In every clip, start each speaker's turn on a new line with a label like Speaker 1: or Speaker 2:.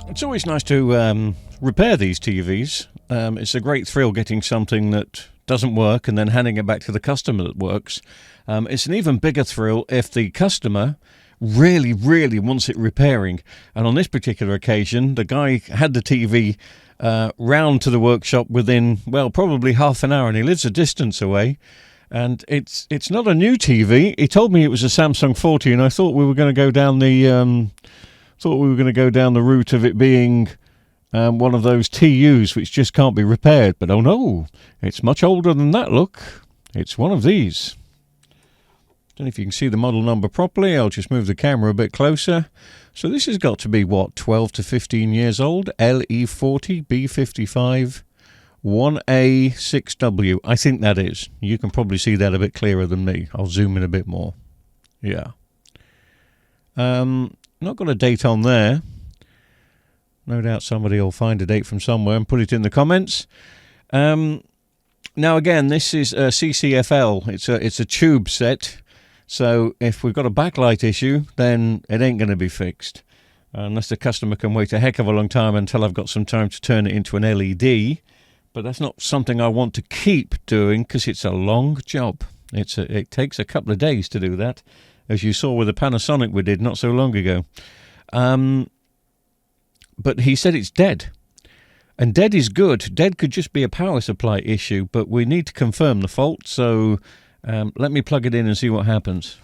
Speaker 1: It's always nice to repair these TVs. It's a great thrill getting something that doesn't work and then handing it back to the customer that works. It's an even bigger thrill if the customer really, really wants it repairing. And on this particular occasion, the guy had the TV round to the workshop within, well, probably half an hour, and he lives a distance away. And it's not a new TV. He told me it was a Samsung 40, and I thought we were going to go down the route of it being one of those TUs which just can't be repaired. But oh no, it's much older than that. Look, it's one of these. Don't know if you can see the model number properly. I'll just move the camera a bit closer. So this has got to be, what, 12 to 15 years old? LE40 B55 1A6W. I think that is. You can probably see that a bit clearer than me. I'll zoom in a bit more. Yeah. Not got a date on there. No doubt somebody will find a date from somewhere and put it in the comments. Now again, this is a CCFL. It's a tube set. So if we've got a backlight issue, then it ain't going to be fixed. Unless the customer can wait a heck of a long time until I've got some time to turn it into an LED. But that's not something I want to keep doing because it's a long job. It takes a couple of days to do that, as you saw with the Panasonic we did not so long ago. But he said it's dead. And dead is good. Dead could just be a power supply issue, but we need to confirm the fault, so let me plug it in and see what happens.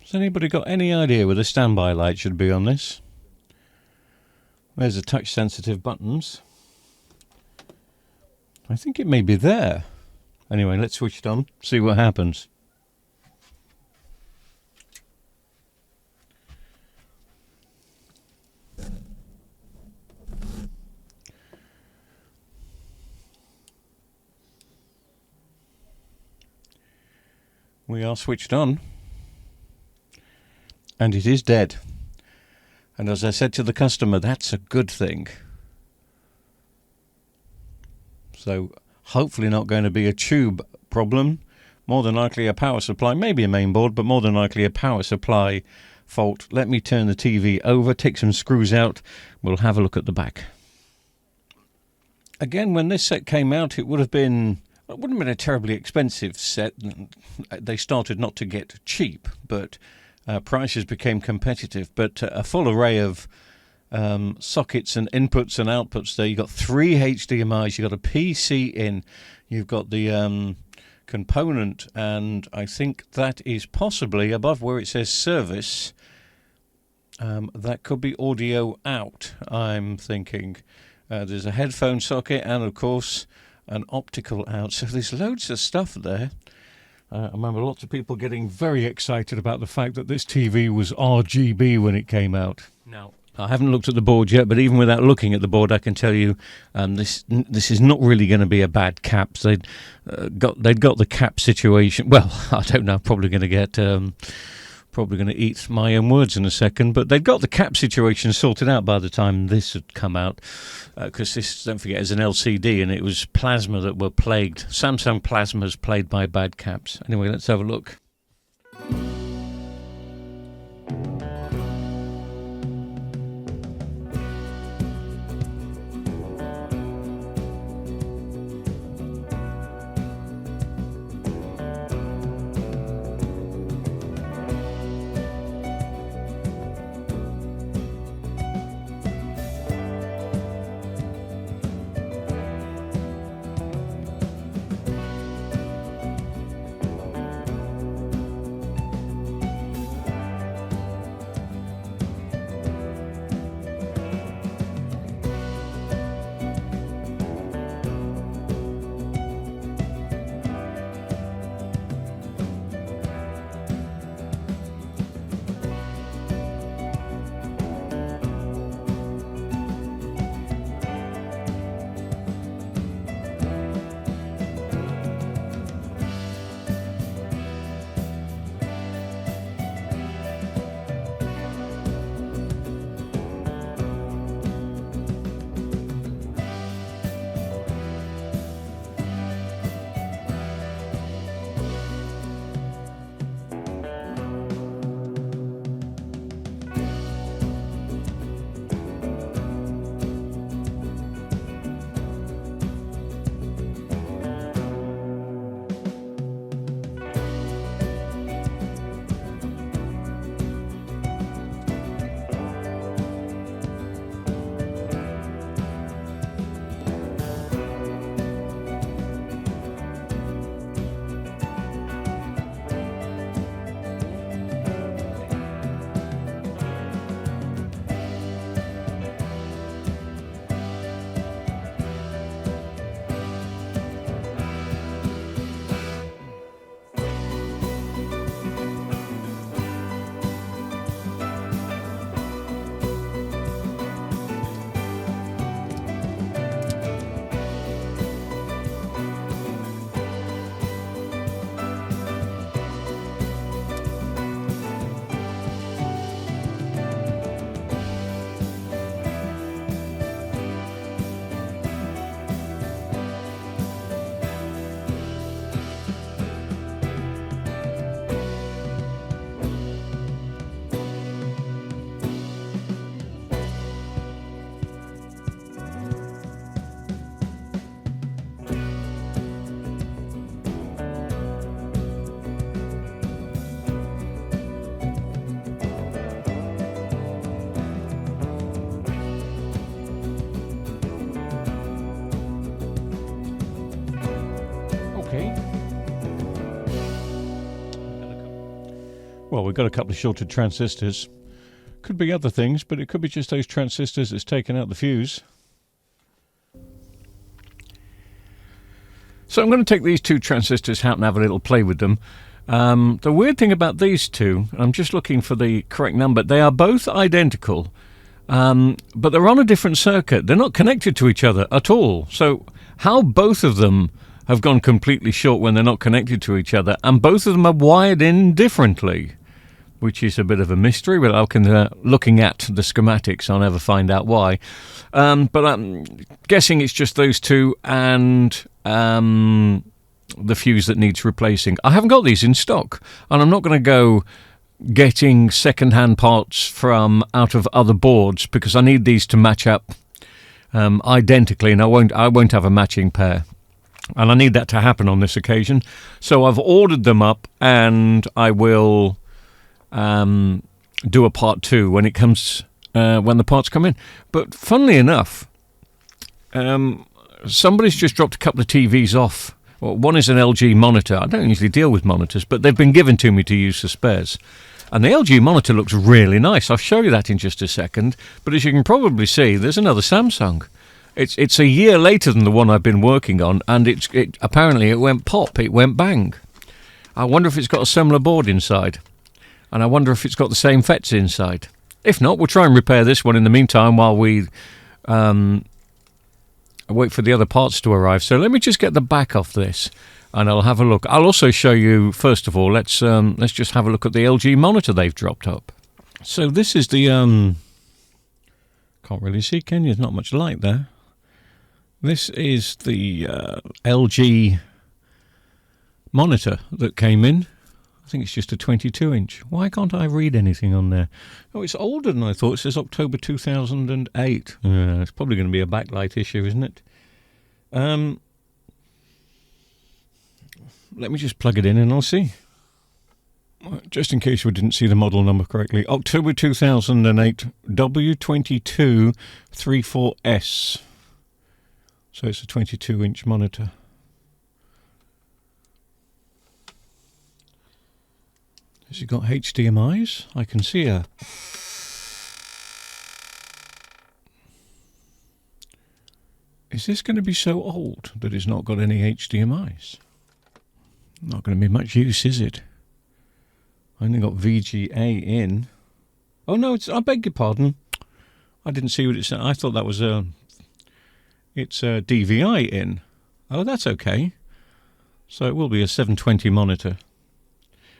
Speaker 1: Has anybody got any idea where the standby light should be on this? There's the touch sensitive buttons. I think it may be there. Anyway, let's switch it on, see what happens. We are switched on. And it is dead. And as I said to the customer, that's a good thing. So hopefully not going to be a tube problem. More than likely a power supply, maybe a main board, but more than likely a power supply fault. Let me turn the TV over, take some screws out. We'll have a look at the back. Again, when this set came out, it wouldn't have been a terribly expensive set. They started not to get cheap, but prices became competitive. But a full array of sockets and inputs and outputs there. You've got 3 HDMIs, you've got a PC in, you've got the component, and I think that is possibly above where it says service. That could be audio out, I'm thinking. There's a headphone socket and, of course, an optical out. So there's loads of stuff there. I remember lots of people getting very excited about the fact that this TV was RGB when it came out. Now, I haven't looked at the board yet, but even without looking at the board, I can tell you this is not really going to be a bad cap. They'd got the cap situation. Well, I don't know. Probably going to eat my own words in a second, but they'd got the cap situation sorted out by the time this had come out, because this, don't forget, is an LCD, and it was plasma that were plagued. Samsung plasmas plagued by bad caps. Anyway, let's have a look. Well, we've got a couple of shorted transistors. Could be other things, but it could be just those transistors that's taken out the fuse. So I'm going to take these two transistors out and have a little play with them. The weird thing about these two, I'm just looking for the correct number, they are both identical, but they're on a different circuit. They're not connected to each other at all. So how both of them have gone completely short when they're not connected to each other, and both of them are wired in differently, which is a bit of a mystery. But looking at the schematics, I'll never find out why. But I'm guessing it's just those two and the fuse that needs replacing. I haven't got these in stock, and I'm not going to go getting second-hand parts from out of other boards because I need these to match up identically, and I won't have a matching pair. And I need that to happen on this occasion. So I've ordered them up, and I will do a part 2 when it comes when the parts come in. But funnily enough, somebody's just dropped a couple of TVs off. Well, one is an LG monitor. I don't usually deal with monitors, but they've been given to me to use for spares. And the LG monitor looks really nice. I'll show you that in just a second. But as you can probably see, there's another Samsung. It's a year later than the one I've been working on, and apparently it went pop, it went bang. I wonder if it's got a similar board inside, and I wonder if it's got the same FETs inside. If not, we'll try and repair this one in the meantime while we wait for the other parts to arrive. So let me just get the back off this, and I'll have a look. I'll also show you, first of all, let's just have a look at the LG monitor they've dropped up. So this is the can't really see, can you? There's not much light there. This is the LG monitor that came in. I think it's just a 22-inch. Why can't I read anything on there? Oh, it's older than I thought. It says October 2008. It's probably going to be a backlight issue, isn't it? Let me just plug it in and I'll see. Just in case we didn't see the model number correctly. October 2008, W2234S. So it's a 22-inch monitor. Has it got HDMIs? I can see a... Is this going to be so old that it's not got any HDMIs? Not going to be much use, is it? I only got VGA in. Oh no, I beg your pardon. I didn't see what it said. I thought that was it's a DVI in. Oh, that's okay. So it will be a 720 monitor.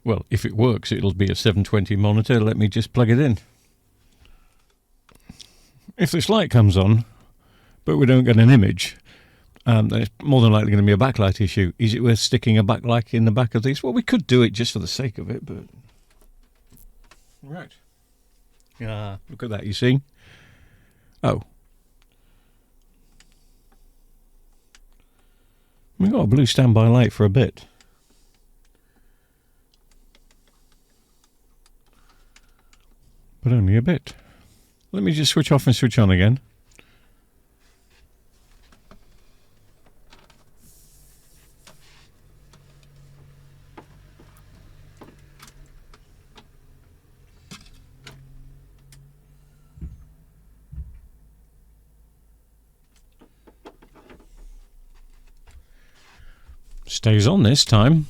Speaker 1: Well, if it works, it'll be a 720 monitor. Let me just plug it in. If this light comes on, but we don't get an image, there's more than likely going to be a backlight issue. Is it worth sticking a backlight in the back of these? Well, we could do it just for the sake of it, but... Right. Look at that, you see? Oh. We've got a blue standby light for a bit. But only a bit. Let me just switch off and switch on again. Stays on this time.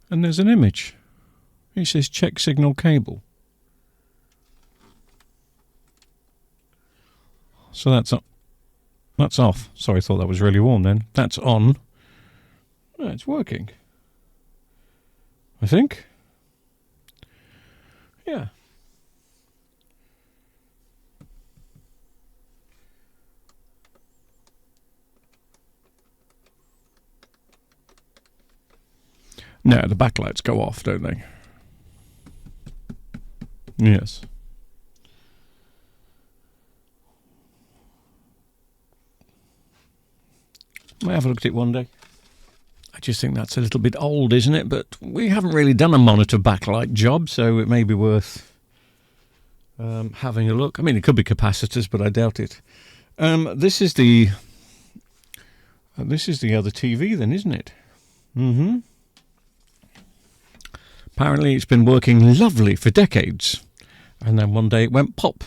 Speaker 1: And there's an image. It says check signal cable. So that's off. Sorry, I thought that was really warm then. That's on. Oh, it's working. I think. Yeah. No, the backlights go off, don't they? Yes. Might have a look at it one day. I just think that's a little bit old, isn't it? But we haven't really done a monitor backlight job, so it may be worth having a look. I mean, it could be capacitors, but I doubt it. This is the other TV, then, isn't it? Mm-hmm. Apparently it's been working lovely for decades, and then one day it went pop.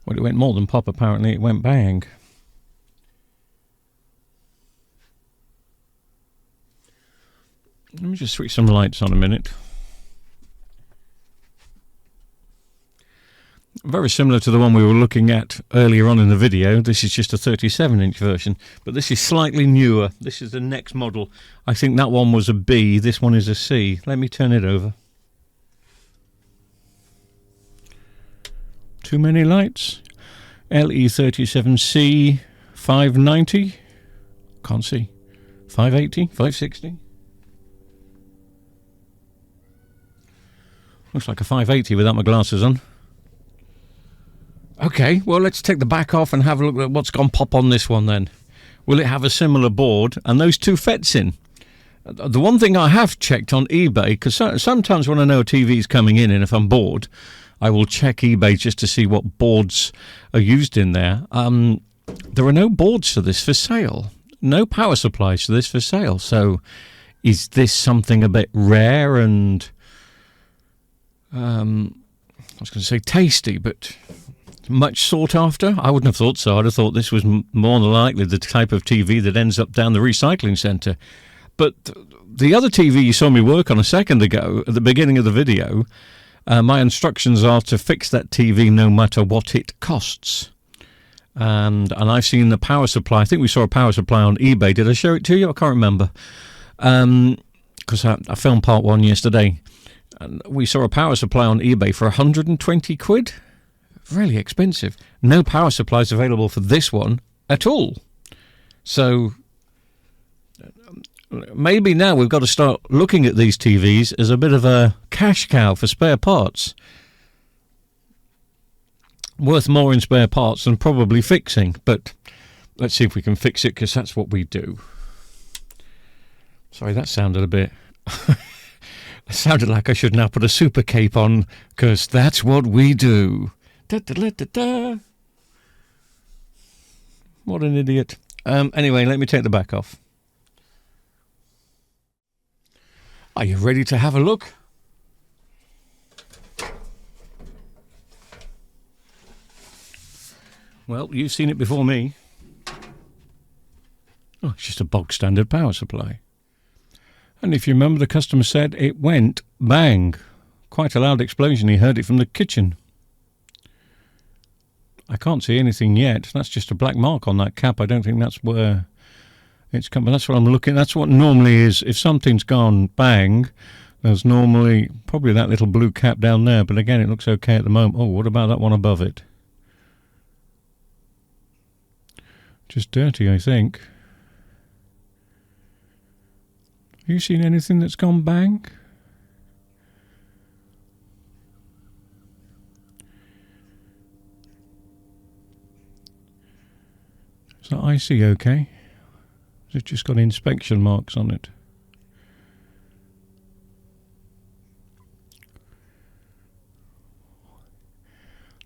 Speaker 1: Well, it went more than pop, apparently. It went bang. Let me just switch some lights on a minute. Very similar to the one we were looking at earlier on in the video. This is just a 37-inch version, but this is slightly newer. This is the next model. I think that one was a B. This one is a C. Let me turn it over. Too many lights. LE37C 590. Can't see. 580, 560. Looks like a 580 without my glasses on. Okay, well, let's take the back off and have a look at what's gone pop on this one then. Will it have a similar board and those two FETs in? The one thing I have checked on eBay, because sometimes when I know a TV is coming in and if I'm bored, I will check eBay just to see what boards are used in there. There are no boards for this for sale. No power supplies for this for sale. So is this something a bit rare and, I was going to say tasty, but much sought after? I wouldn't have thought so. I'd have thought this was more than likely the type of TV that ends up down the recycling centre. But the other TV you saw me work on a second ago, at the beginning of the video, my instructions are to fix that TV no matter what it costs. And I've seen the power supply. I think we saw a power supply on eBay. Did I show it to you? I can't remember. Because I filmed part one yesterday. And we saw a power supply on eBay for 120 quid. Really expensive. No power supplies available for this one at all. So maybe now we've got to start looking at these TVs as a bit of a cash cow for spare parts. Worth more in spare parts than probably fixing. But let's see if we can fix it, because that's what we do. Sorry, that sounded a bit... It sounded like I should now put a super cape on, because that's what we do. Da, da, da, da, da. What an idiot. Anyway, let me take the back off. Are you ready to have a look? Well, you've seen it before me. Oh, it's just a bog standard power supply. And if you remember, the customer said it went bang. Quite a loud explosion. He heard it from the kitchen. I can't see anything yet. That's just a black mark on that cap. I don't think that's where it's coming. That's what I'm looking. That's what normally is. If something's gone bang, there's normally probably that little blue cap down there. But again, it looks okay at the moment. Oh, what about that one above it? Just dirty, I think. Have you seen anything that's gone bang? Is that IC okay? Has it just got inspection marks on it?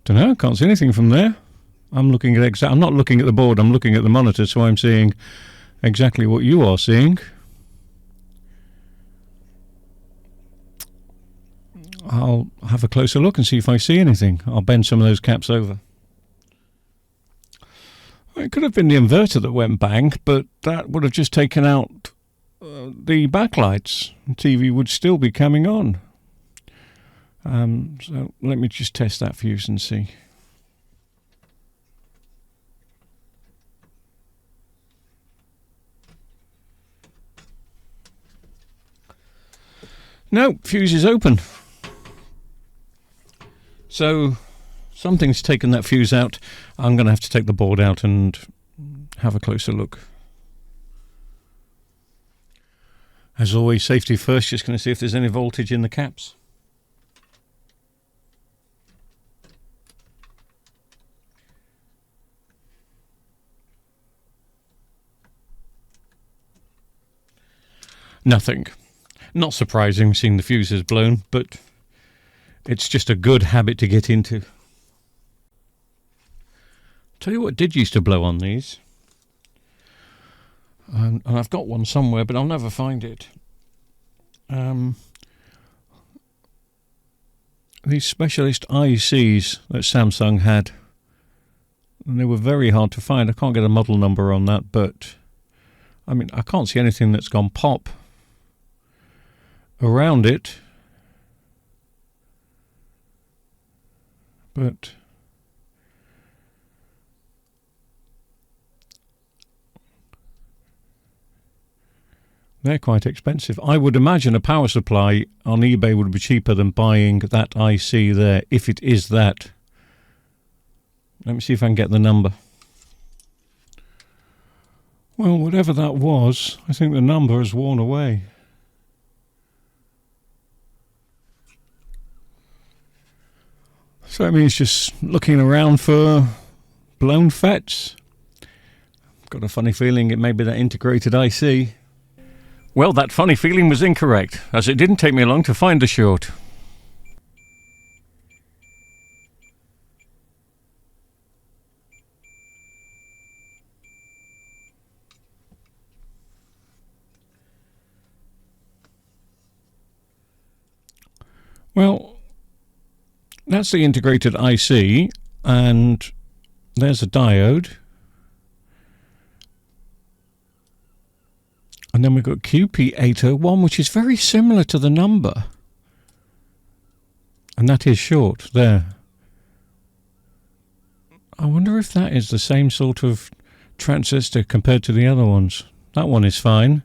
Speaker 1: Don't know, can't see anything from there. I'm looking at I'm not looking at the board, I'm looking at the monitor, so I'm seeing exactly what you are seeing. I'll have a closer look and see if I see anything. I'll bend some of those caps over. It could have been the inverter that went bang, but that would have just taken out the backlights. The TV would still be coming on. So let me just test that fuse and see. No, fuse is open. So something's taken that fuse out. I'm going to have to take the board out and have a closer look. As always, safety first. Just going to see if there's any voltage in the caps. Nothing. Not surprising seeing the fuses blown, but it's just a good habit to get into. Tell you what did used to blow on these. And I've got one somewhere, but I'll never find it. These specialist ICs that Samsung had. And they were very hard to find. I can't get a model number on that, but I mean, I can't see anything that's gone pop around it. But they're quite expensive. I would imagine a power supply on eBay would be cheaper than buying that IC there, if it is that. Let me see if I can get the number. Well, whatever that was, I think the number has worn away. So that means just looking around for blown FETs. Got a funny feeling it may be that integrated IC. Well, that funny feeling was incorrect, as it didn't take me long to find the short. Well, that's the integrated IC, and there's a diode. And then we've got QP801, which is very similar to the number. And that is short there. I wonder if that is the same sort of transistor compared to the other ones. That one is fine,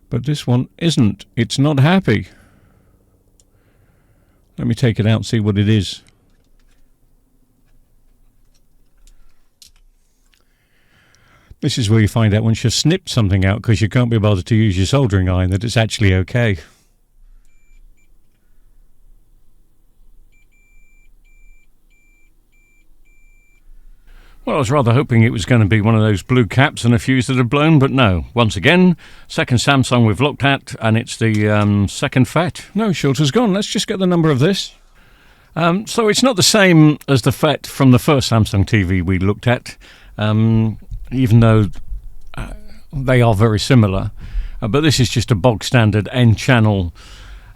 Speaker 1: but this one isn't. It's not happy. Let me take it out and see what it is. This is where you find out once you've snipped something out, because you can't be bothered to use your soldering iron, that it's actually okay. Well, I was rather hoping it was going to be one of those blue caps and a fuse that had blown, but no. Once again, second Samsung we've looked at, and it's the second FET. No, short has gone. Let's just get the number of this. So it's not the same as the FET from the first Samsung TV we looked at, even though they are very similar. But this is just a bog standard N-channel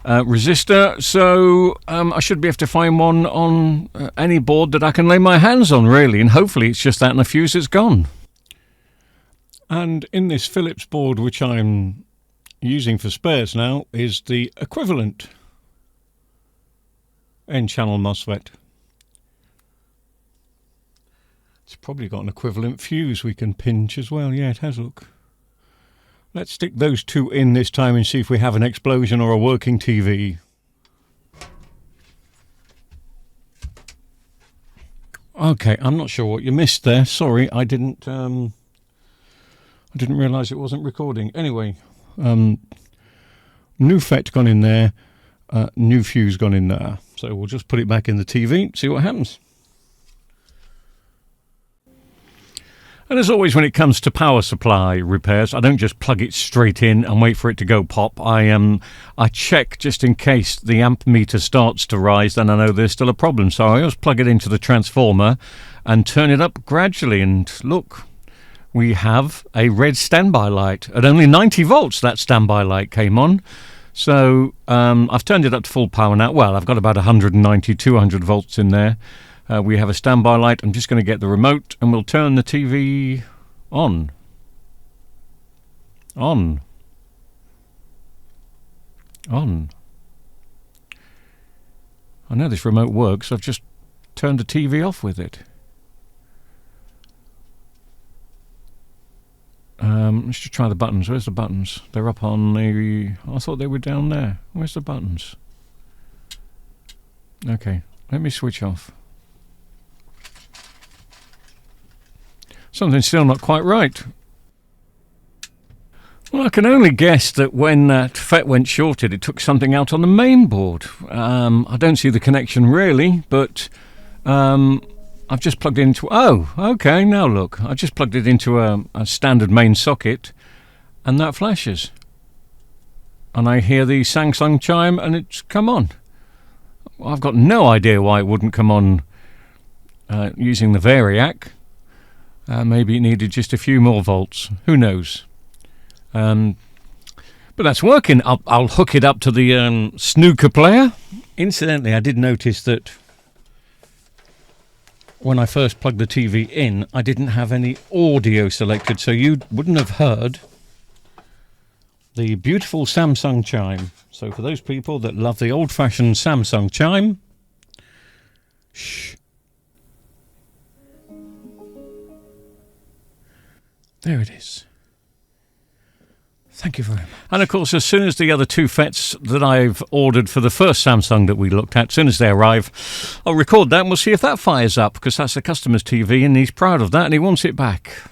Speaker 1: resistor, so I should be able to find one on any board that I can lay my hands on, really, and hopefully it's just that and the fuse is gone. And in this Philips board, which I'm using for spares now, is the equivalent N-channel MOSFET. It's probably got an equivalent fuse we can pinch as well. Yeah, it has, look. Let's stick those two in this time and see if we have an explosion or a working TV. Okay, I'm not sure what you missed there. Sorry, I didn't realise it wasn't recording. Anyway, new FET gone in there, new fuse gone in there. So we'll just put it back in the TV, see what happens. And as always, when it comes to power supply repairs, I don't just plug it straight in and wait for it to go pop. I check just in case the amp meter starts to rise, then I know there's still a problem. So I always plug it into the transformer and turn it up gradually. And look, we have a red standby light. At only 90 volts, that standby light came on. So I've turned it up to full power now. Well, I've got about 190, 200 volts in there. We have a standby light. I'm just going to get the remote and we'll turn the TV on. On. I know this remote works. I've just turned the TV off with it. Let's just try the buttons. Where's the buttons? They're up on the... I thought they were down there. Where's the buttons? Okay, let me switch off. Something's still not quite right. Well, I can only guess that when that FET went shorted, it took something out on the main board. I don't see the connection really, but I've just plugged it into... Oh, okay, now look. I just plugged it into a standard main socket, and that flashes. And I hear the Samsung chime, and it's come on. I've got no idea why it wouldn't come on using the Variac. Maybe it needed just a few more volts. Who knows? But that's working. I'll hook it up to the snooker player. Incidentally, I did notice that when I first plugged the TV in, I didn't have any audio selected, so you wouldn't have heard the beautiful Samsung chime. So for those people that love the old-fashioned Samsung chime, shh. There it is. Thank you very much. And of course, as soon as the other two FETs that I've ordered for the first Samsung that we looked at, as soon as they arrive, I'll record that and we'll see if that fires up, because that's the customer's TV and he's proud of that and he wants it back.